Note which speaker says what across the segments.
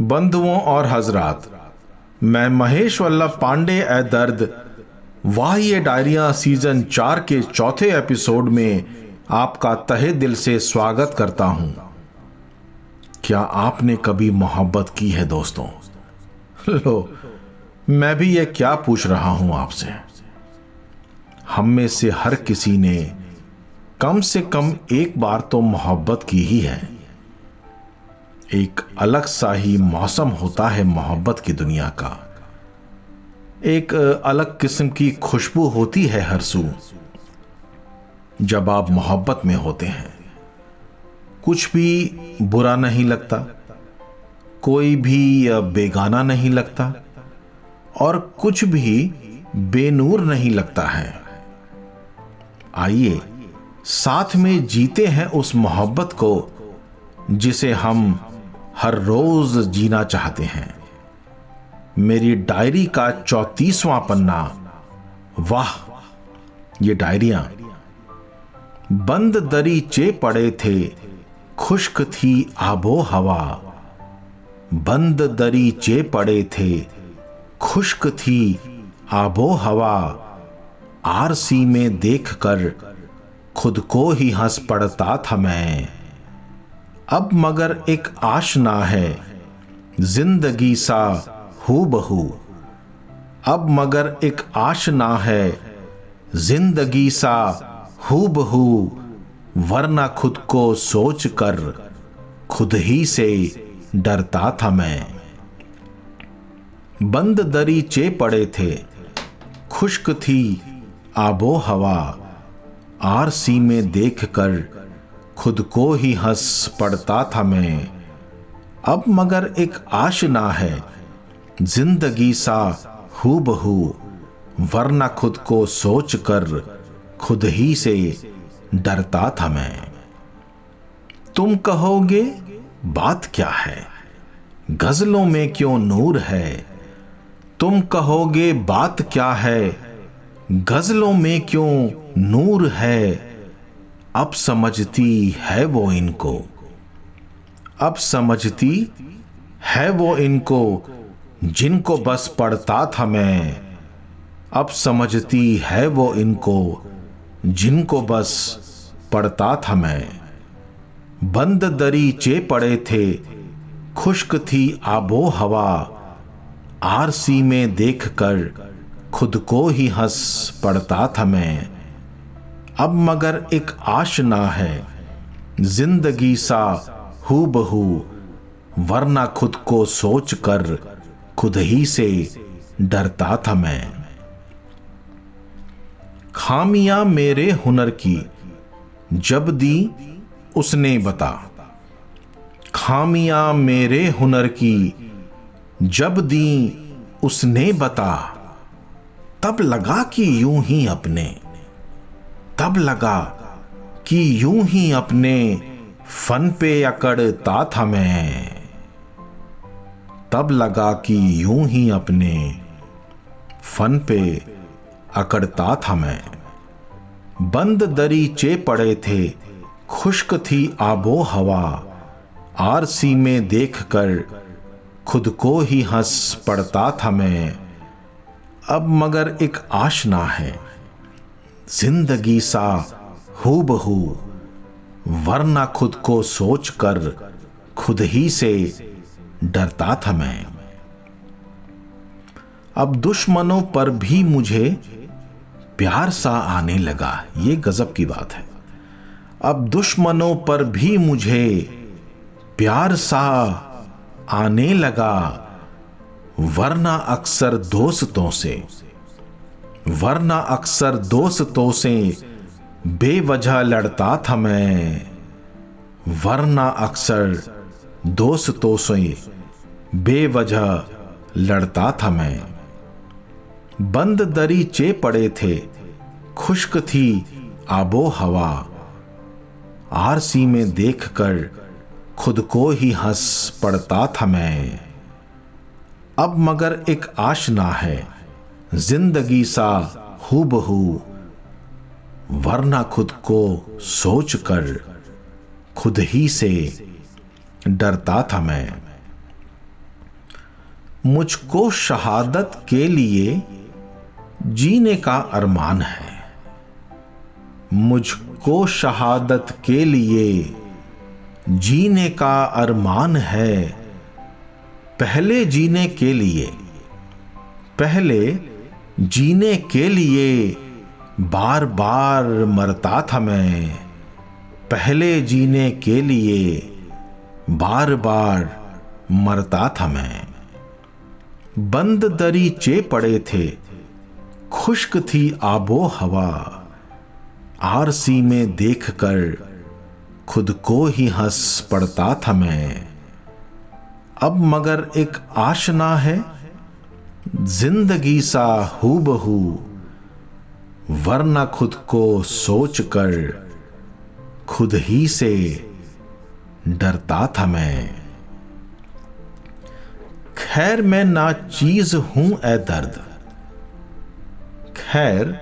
Speaker 1: बंधुओं और हजरात, मैं महेश वल्लभ पांडे ए दर्द वाह ये डायरियां सीजन 4 के चौथे एपिसोड में आपका तहे दिल से स्वागत करता हूं। क्या आपने कभी मोहब्बत की है दोस्तों? लो, मैं भी ये क्या पूछ रहा हूं आपसे। हम में से हर किसी ने कम से कम एक बार तो मोहब्बत की ही है। एक अलग सा ही मौसम होता है मोहब्बत की दुनिया का। एक अलग किस्म की खुशबू होती है हर सू जब आप मोहब्बत में होते हैं। कुछ भी बुरा नहीं लगता, कोई भी बेगाना नहीं लगता और कुछ भी बेनूर नहीं लगता है। आइए साथ में जीते हैं उस मोहब्बत को जिसे हम हर रोज जीना चाहते हैं। मेरी डायरी का 34वां पन्ना। वाह ये डायरियां। बंद दरीचे पड़े थे, खुश्क थी आबो हवा। बंद दरीचे पड़े थे, खुश्क थी आबो हवा। आरसी में देखकर खुद को ही हंस पड़ता था मैं। अब मगर एक आशना है जिंदगी सा हूबहू। अब मगर एक आशना है जिंदगी सा हूबहू। वरना खुद को सोच कर खुद ही से डरता था मैं। बंद दरीचे पड़े थे, खुश्क थी आबो हवा। आरसी में देखकर खुद को ही हंस पड़ता था मैं। अब मगर एक आशना है जिंदगी सा हूबहू। वरना खुद को सोच कर खुद ही से डरता था मैं। तुम कहोगे बात क्या है, गजलों में क्यों नूर है। तुम कहोगे बात क्या है, गजलों में क्यों नूर है। अब समझती है वो इनको, अब समझती है वो इनको जिनको बस पढ़ता था मैं। अब समझती है वो इनको जिनको बस पढ़ता था मैं। बंद दरीचे पड़े थे, खुश्क थी आबो हवा। आरसी में देखकर खुद को ही हंस पड़ता था मैं। अब मगर एक आशना है जिंदगी सा हूबहू। वरना खुद को सोच कर खुद ही से डरता था मैं। खामियां मेरे हुनर की जब दी उसने बता। खामियां मेरे हुनर की जब दी उसने बता। तब लगा कि यूं ही अपने, तब लगा कि यूं ही अपने फन पे अकड़ता था मैं। तब लगा कि यूं ही अपने फन पे अकड़ता था मैं। बंद दरीचे पड़े थे, खुश्क थी आबो हवा। आरसी में देखकर खुद को ही हंस पड़ता था मैं। अब मगर एक आशना है जिंदगी सा हूबहू। वरना खुद को सोच कर खुद ही से डरता था मैं। अब दुश्मनों पर भी मुझे प्यार सा आने लगा। ये गजब की बात है। अब दुश्मनों पर भी मुझे प्यार सा आने लगा। वरना अक्सर दोस्तों से, वरना अक्सर दोस्तों से बेवजह लड़ता था मैं। वरना अक्सर दोस्तों से बेवजह लड़ता था मैं। बंद दरीचे पड़े थे, खुश्क थी आबो हवा। आरसी में देखकर खुद को ही हंस पड़ता था मैं। अब मगर एक आशना है जिंदगी सा हूबहू। वरना खुद को सोच कर खुद ही से डरता था मैं। मुझको शहादत के लिए जीने का अरमान है। मुझको शहादत के लिए जीने का अरमान है। पहले जीने के लिए, पहले जीने के लिए बार बार मरता था मैं। पहले जीने के लिए बार बार मरता था मैं। बंद दरीचे पड़े थे, खुश्क थी आबो हवा। आरसी में देखकर खुद को ही हंस पड़ता था मैं। अब मगर एक आशना है, जिंदगी सा हूबहू, वरना खुद को सोचकर खुद ही से डरता था मैं। खैर मैं नाचीज हूं ए दर्द, खैर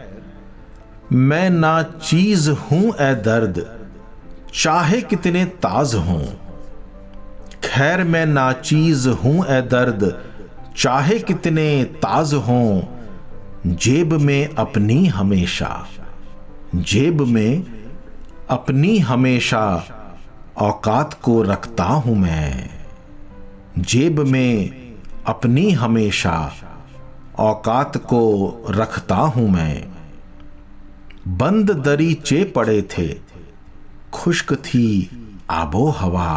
Speaker 1: मैं नाचीज हूं ए दर्द, चाहे कितने ताज हों। खैर मैं नाचीज हूं ए दर्द, चाहे कितने ताज हों। जेब में अपनी हमेशा, जेब में अपनी हमेशा औकात को रखता हूं मैं। जेब में अपनी हमेशा औकात को रखता हूं मैं। बंद दरीचे पड़े थे, खुश्क थी आबो हवा।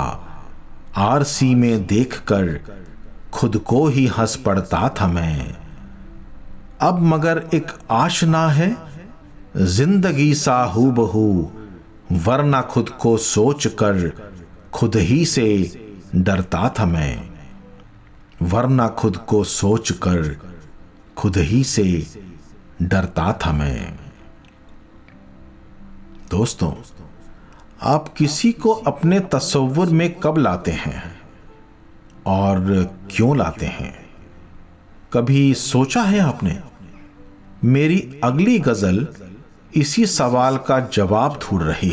Speaker 1: आरसी में देखकर खुद को ही हंस पड़ता था मैं। अब मगर एक आशना है, जिंदगी सा हूबहू, वरना खुद को सोचकर खुद ही से डरता था मैं। वरना खुद को सोचकर खुद ही से डरता था मैं। दोस्तों, आप किसी को अपने तस्वुर में कब लाते हैं और क्यों लाते हैं? कभी सोचा है आपने? मेरी अगली गजल इसी सवाल का जवाब ढूंढ रही